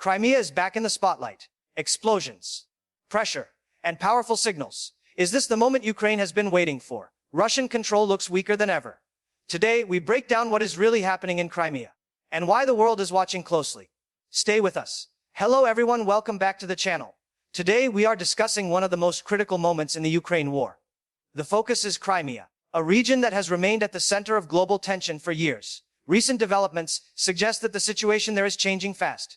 Crimea is back in the spotlight. Explosions, pressure, and powerful signals. Is this the moment Ukraine has been waiting for? Russian control looks weaker than ever. Today, we break down what is really happening in Crimea and why the world is watching closely. Stay with us. Hello everyone, welcome back to the channel. Today we are discussing one of the most critical moments in the Ukraine war. The focus is Crimea, a region that has remained at the center of global tension for years. Recent developments suggest that the situation there is changing fast.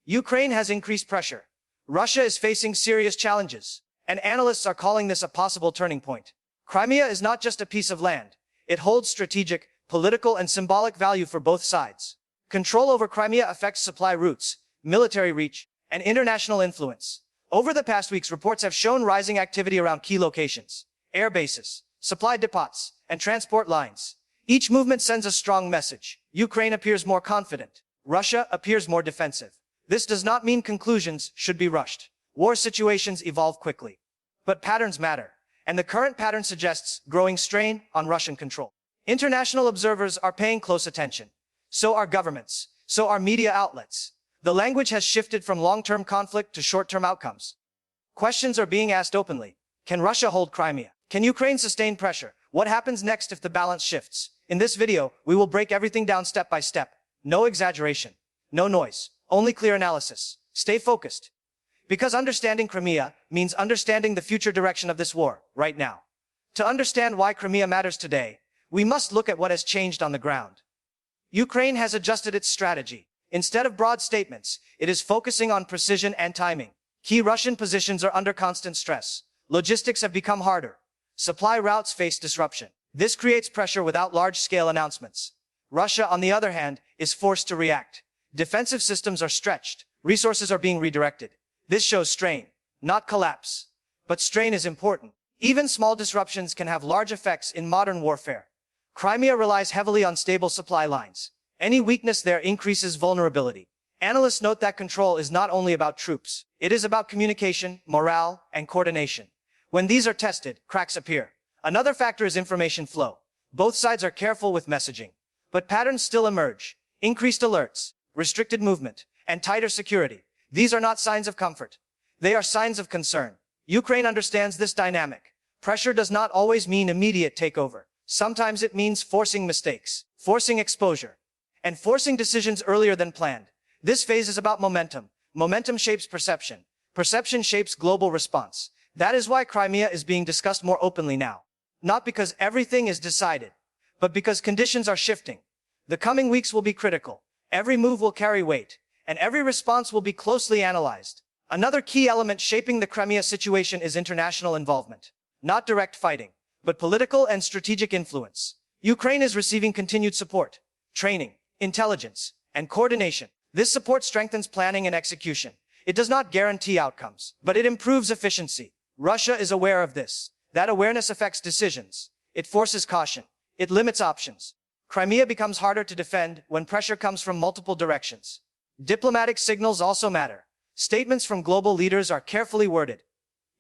Ukraine has increased pressure. Russia is facing serious challenges, and analysts are calling this a possible turning point. Crimea is not just a piece of land. It holds strategic, political, and symbolic value for both sides. Control over Crimea affects supply routes, military reach, and international influence. Over the past weeks, reports have shown rising activity around key locations, air bases, supply depots, and transport lines. Each movement sends a strong message. Ukraine appears more confident. Russia appears more defensive. This does not mean conclusions should be rushed. War situations evolve quickly. But patterns matter, and the current pattern suggests growing strain on Russian control. International observers are paying close attention. So are governments. So are media outlets. The language has shifted from long-term conflict to short-term outcomes. Questions are being asked openly. Can Russia hold Crimea? Can Ukraine sustain pressure? What happens next if the balance shifts? In this video, we will break everything down step by step. No exaggeration. No noise. Only clear analysis. Stay focused. Because understanding Crimea means understanding the future direction of this war, right now. To understand why Crimea matters today, we must look at what has changed on the ground. Ukraine has adjusted its strategy. Instead of broad statements, it is focusing on precision and timing. Key Russian positions are under constant stress. Logistics have become harder. Supply routes face disruption. This creates pressure without large-scale announcements. Russia, on the other hand, is forced to react. Defensive systems are stretched. Resources are being redirected. This shows strain, not collapse. But strain is important. Even small disruptions can have large effects in modern warfare. Crimea relies heavily on stable supply lines. Any weakness there increases vulnerability. Analysts note that control is not only about troops. It is about communication, morale, and coordination. When these are tested, cracks appear. Another factor is information flow. Both sides are careful with messaging. But patterns still emerge. Increased alerts, restricted movement, and tighter security. These are not signs of comfort. They are signs of concern. Ukraine understands this dynamic. Pressure does not always mean immediate takeover. Sometimes it means forcing mistakes, forcing exposure, and forcing decisions earlier than planned. This phase is about momentum. Momentum shapes perception. Perception shapes global response. That is why Crimea is being discussed more openly now. Not because everything is decided, but because conditions are shifting. The coming weeks will be critical. Every move will carry weight, and every response will be closely analyzed. Another key element shaping the Crimea situation is international involvement. Not direct fighting, but political and strategic influence. Ukraine is receiving continued support, training, intelligence, and coordination. This support strengthens planning and execution. It does not guarantee outcomes, but it improves efficiency. Russia is aware of this. That awareness affects decisions. It forces caution. It limits options. Crimea becomes harder to defend when pressure comes from multiple directions. Diplomatic signals also matter. Statements from global leaders are carefully worded.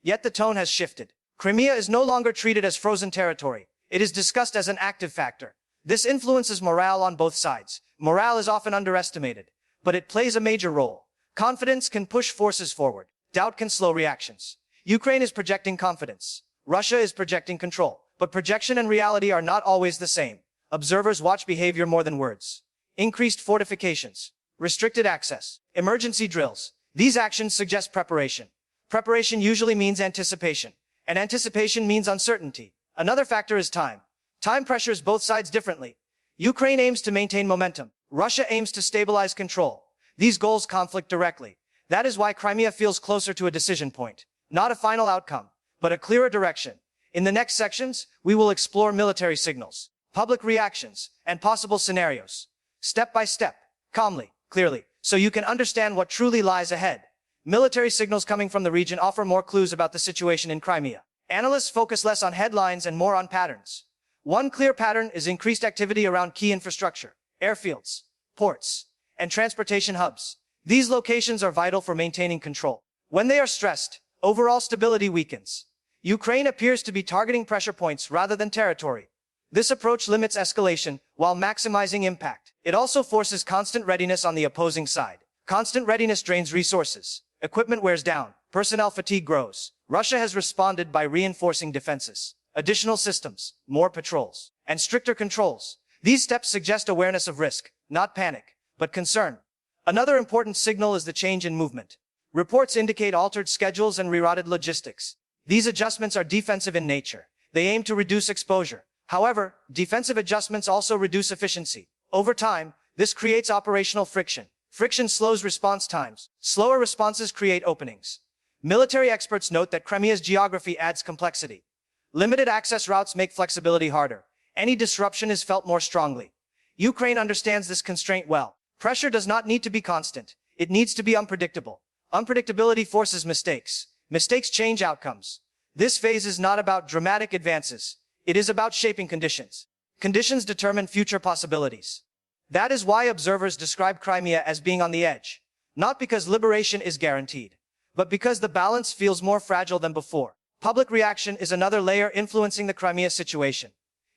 Yet the tone has shifted. Crimea is no longer treated as frozen territory. It is discussed as an active factor. This influences morale on both sides. Morale is often underestimated, but it plays a major role. Confidence can push forces forward. Doubt can slow reactions. Ukraine is projecting confidence. Russia is projecting control. But projection and reality are not always the same. Observers watch behavior more than words. Increased fortifications, restricted access, emergency drills. These actions suggest preparation. Preparation usually means anticipation, and anticipation means uncertainty. Another factor is time. Time pressures both sides differently. Ukraine aims to maintain momentum. Russia aims to stabilize control. These goals conflict directly. That is why Crimea feels closer to a decision point. Not a final outcome, but a clearer direction. In the next sections, we will explore military signals, public reactions, and possible scenarios. Step by step, calmly, clearly, so you can understand what truly lies ahead. Military signals coming from the region offer more clues about the situation in Crimea. Analysts focus less on headlines and more on patterns. One clear pattern is increased activity around key infrastructure, airfields, ports, and transportation hubs. These locations are vital for maintaining control. When they are stressed, overall stability weakens. Ukraine appears to be targeting pressure points rather than territory. This approach limits escalation while maximizing impact. It also forces constant readiness on the opposing side. Constant readiness drains resources. Equipment wears down. Personnel fatigue grows. Russia has responded by reinforcing defenses, additional systems, more patrols, and stricter controls. These steps suggest awareness of risk, not panic, but concern. Another important signal is the change in movement. Reports indicate altered schedules and rerouted logistics. These adjustments are defensive in nature. They aim to reduce exposure. However, defensive adjustments also reduce efficiency. Over time, this creates operational friction. Friction slows response times. Slower responses create openings. Military experts note that Crimea's geography adds complexity. Limited access routes make flexibility harder. Any disruption is felt more strongly. Ukraine understands this constraint well. Pressure does not need to be constant. It needs to be unpredictable. Unpredictability forces mistakes. Mistakes change outcomes. This phase is not about dramatic advances. It is about shaping conditions. Conditions determine future possibilities. That is why observers describe Crimea as being on the edge. Not because liberation is guaranteed, but because the balance feels more fragile than before. Public reaction is another layer influencing the Crimea situation.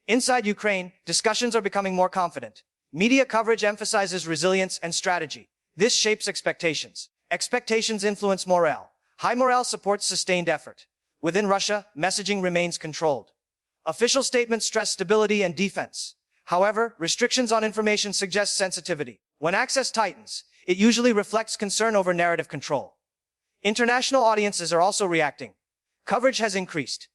Inside Ukraine, discussions are becoming more confident. Media coverage emphasizes resilience and strategy. This shapes expectations. Expectations influence morale. High morale supports sustained effort. Within Russia, messaging remains controlled. Official statements stress stability and defense. However, restrictions on information suggest sensitivity. When access tightens, it usually reflects concern over narrative control. International audiences are also reacting. Coverage has increased.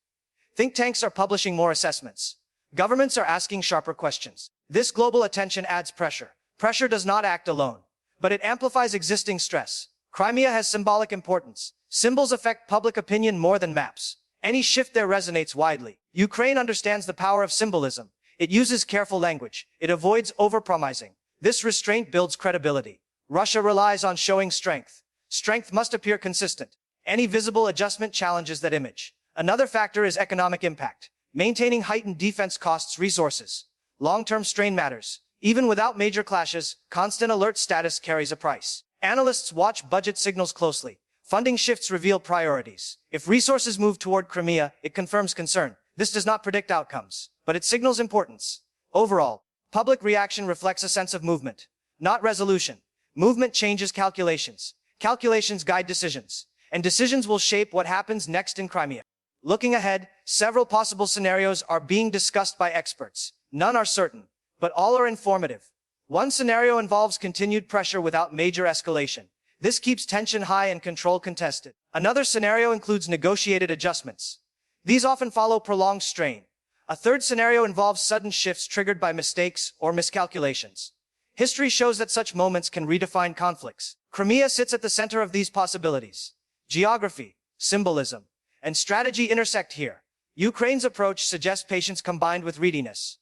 Think tanks are publishing more assessments. Governments are asking sharper questions. This global attention adds pressure. Pressure does not act alone, but it amplifies existing stress. Crimea has symbolic importance. Symbols affect public opinion more than maps. Any shift there resonates widely. Ukraine understands the power of symbolism. It uses careful language. It avoids overpromising. This restraint builds credibility. Russia relies on showing strength. Strength must appear consistent. Any visible adjustment challenges that image. Another factor is economic impact. Maintaining heightened defense costs resources. Long-term strain matters. Even without major clashes, constant alert status carries a price. Analysts watch budget signals closely. Funding shifts reveal priorities. If resources move toward Crimea, it confirms concern. This does not predict outcomes, but it signals importance. Overall, public reaction reflects a sense of movement, not resolution. Movement changes calculations. Calculations guide decisions, and decisions will shape what happens next in Crimea. Looking ahead, several possible scenarios are being discussed by experts. None are certain, but all are informative. One scenario involves continued pressure without major escalation. This keeps tension high and control contested. Another scenario includes negotiated adjustments. These often follow prolonged strain. A third scenario involves sudden shifts triggered by mistakes or miscalculations. History shows that such moments can redefine conflicts. Crimea sits at the center of these possibilities. Geography, symbolism, and strategy intersect here. Ukraine's approach suggests patience combined with readiness.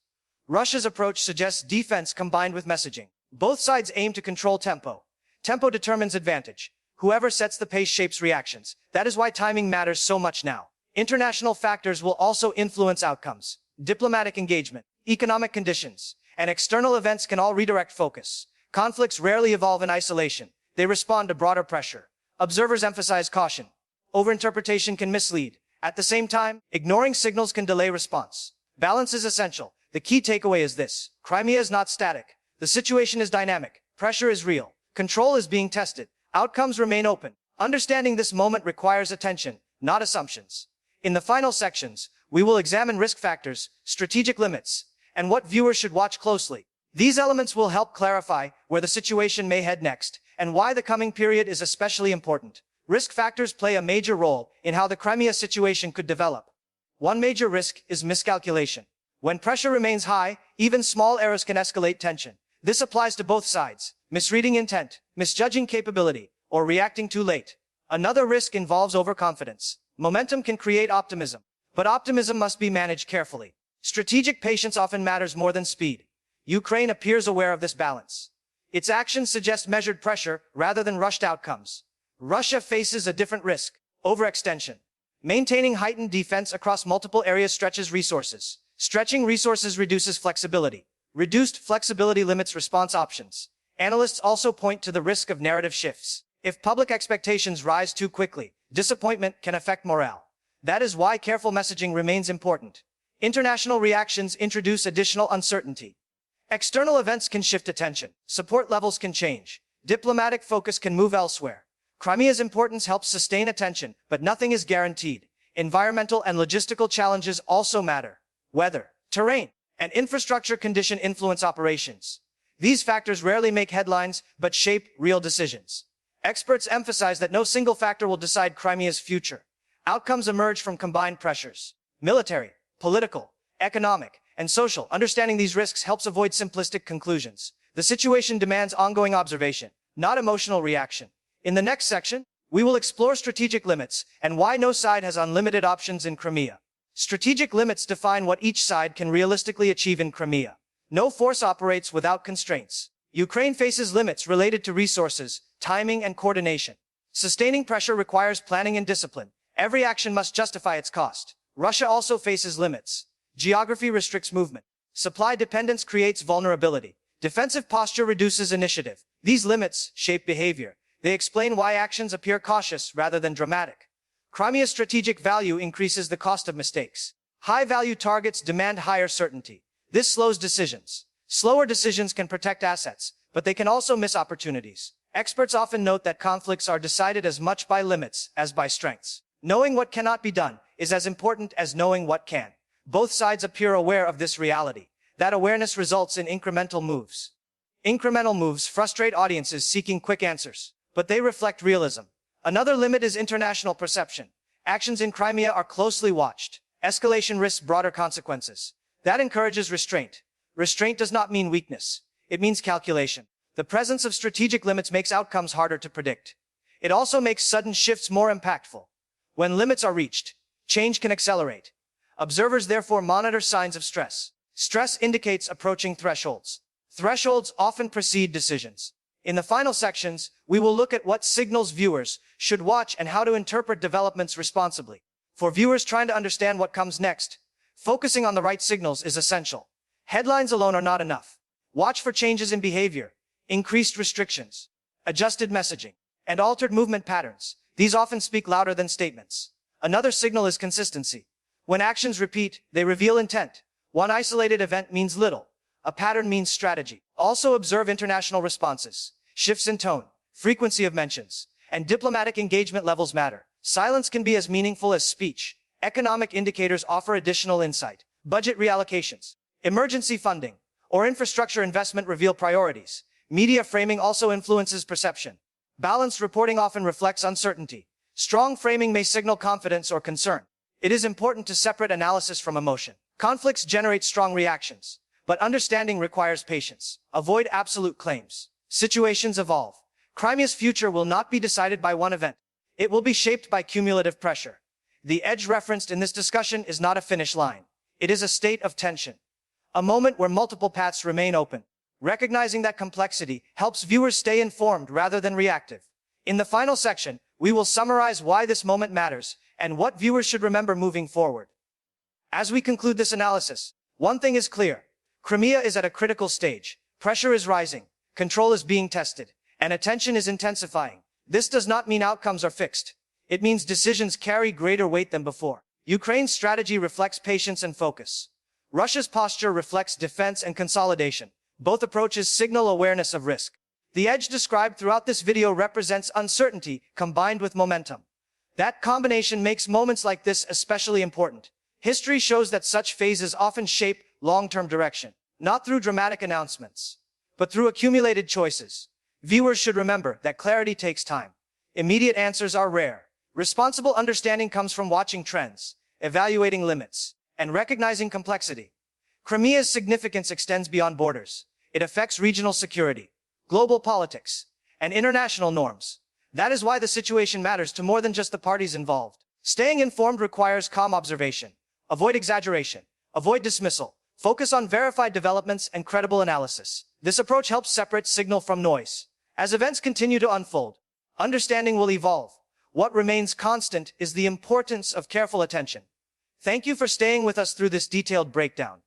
Russia's approach suggests defense combined with messaging. Both sides aim to control tempo. Tempo determines advantage. Whoever sets the pace shapes reactions. That is why timing matters so much now. International factors will also influence outcomes. Diplomatic engagement, economic conditions, and external events can all redirect focus. Conflicts rarely evolve in isolation. They respond to broader pressure. Observers emphasize caution. Overinterpretation can mislead. At the same time, ignoring signals can delay response. Balance is essential. The key takeaway is this: Crimea is not static. The situation is dynamic. Pressure is real. Control is being tested. Outcomes remain open. Understanding this moment requires attention, not assumptions. In the final sections, we will examine risk factors, strategic limits, and what viewers should watch closely. These elements will help clarify where the situation may head next, and why the coming period is especially important. Risk factors play a major role in how the Crimea situation could develop. One major risk is miscalculation. When pressure remains high, even small errors can escalate tension. This applies to both sides: misreading intent, misjudging capability, or reacting too late. Another risk involves overconfidence. Momentum can create optimism, but optimism must be managed carefully. Strategic patience often matters more than speed. Ukraine appears aware of this balance. Its actions suggest measured pressure rather than rushed outcomes. Russia faces a different risk: overextension. Maintaining heightened defense across multiple areas stretches resources. Stretching resources reduces flexibility. Reduced flexibility limits response options. Analysts also point to the risk of narrative shifts. If public expectations rise too quickly, disappointment can affect morale. That is why careful messaging remains important. International reactions introduce additional uncertainty. External events can shift attention. Support levels can change. Diplomatic focus can move elsewhere. Crimea's importance helps sustain attention, but nothing is guaranteed. Environmental and logistical challenges also matter. Weather, terrain, and infrastructure condition influence operations. These factors rarely make headlines, but shape real decisions. Experts emphasize that no single factor will decide Crimea's future. Outcomes emerge from combined pressures. Military, political, economic, and social. Understanding these risks helps avoid simplistic conclusions. The situation demands ongoing observation, not emotional reaction. In the next section, we will explore strategic limits and why no side has unlimited options in Crimea. Strategic limits define what each side can realistically achieve in Crimea. No force operates without constraints. Ukraine faces limits related to resources, timing, and coordination. Sustaining pressure requires planning and discipline. Every action must justify its cost. Russia also faces limits. Geography restricts movement. Supply dependence creates vulnerability. Defensive posture reduces initiative. These limits shape behavior. They explain why actions appear cautious rather than dramatic. Crimea's strategic value increases the cost of mistakes. High-value targets demand higher certainty. This slows decisions. Slower decisions can protect assets, but they can also miss opportunities. Experts often note that conflicts are decided as much by limits as by strengths. Knowing what cannot be done is as important as knowing what can. Both sides appear aware of this reality. That awareness results in incremental moves. Incremental moves frustrate audiences seeking quick answers, but they reflect realism. Another limit is international perception. Actions in Crimea are closely watched. Escalation risks broader consequences. That encourages restraint. Restraint does not mean weakness. It means calculation. The presence of strategic limits makes outcomes harder to predict. It also makes sudden shifts more impactful. When limits are reached, change can accelerate. Observers therefore monitor signs of stress. Stress indicates approaching thresholds. Thresholds often precede decisions. In the final sections, we will look at what signals viewers should watch and how to interpret developments responsibly. For viewers trying to understand what comes next, focusing on the right signals is essential. Headlines alone are not enough. Watch for changes in behavior, increased restrictions, adjusted messaging, and altered movement patterns. These often speak louder than statements. Another signal is consistency. When actions repeat, they reveal intent. One isolated event means little. A pattern means strategy. Also observe international responses. Shifts in tone, frequency of mentions, and diplomatic engagement levels matter. Silence can be as meaningful as speech. Economic indicators offer additional insight. Budget reallocations, emergency funding, or infrastructure investment reveal priorities. Media framing also influences perception. Balanced reporting often reflects uncertainty. Strong framing may signal confidence or concern. It is important to separate analysis from emotion. Conflicts generate strong reactions, but understanding requires patience. Avoid absolute claims. Situations evolve. Crimea's future will not be decided by one event. It will be shaped by cumulative pressure. The edge referenced in this discussion is not a finish line. It is a state of tension. A moment where multiple paths remain open. Recognizing that complexity helps viewers stay informed rather than reactive. In the final section, we will summarize why this moment matters and what viewers should remember moving forward. As we conclude this analysis, one thing is clear. Crimea is at a critical stage. Pressure is rising, control is being tested, and attention is intensifying. This does not mean outcomes are fixed. It means decisions carry greater weight than before. Ukraine's strategy reflects patience and focus. Russia's posture reflects defense and consolidation. Both approaches signal awareness of risk. The edge described throughout this video represents uncertainty combined with momentum. That combination makes moments like this especially important. History shows that such phases often shape long-term direction, not through dramatic announcements, but through accumulated choices. Viewers should remember that clarity takes time. Immediate answers are rare. Responsible understanding comes from watching trends, evaluating limits, and recognizing complexity. Crimea's significance extends beyond borders. It affects regional security, global politics, and international norms. That is why the situation matters to more than just the parties involved. Staying informed requires calm observation. Avoid exaggeration. Avoid dismissal. Focus on verified developments and credible analysis. This approach helps separate signal from noise. As events continue to unfold, understanding will evolve. What remains constant is the importance of careful attention. Thank you for staying with us through this detailed breakdown.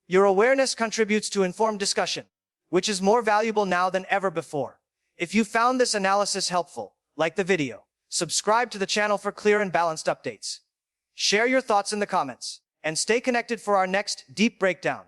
Your awareness contributes to informed discussion, which is more valuable now than ever before. If you found this analysis helpful, like the video, subscribe to the channel for clear and balanced updates. Share your thoughts in the comments, and stay connected for our next deep breakdown.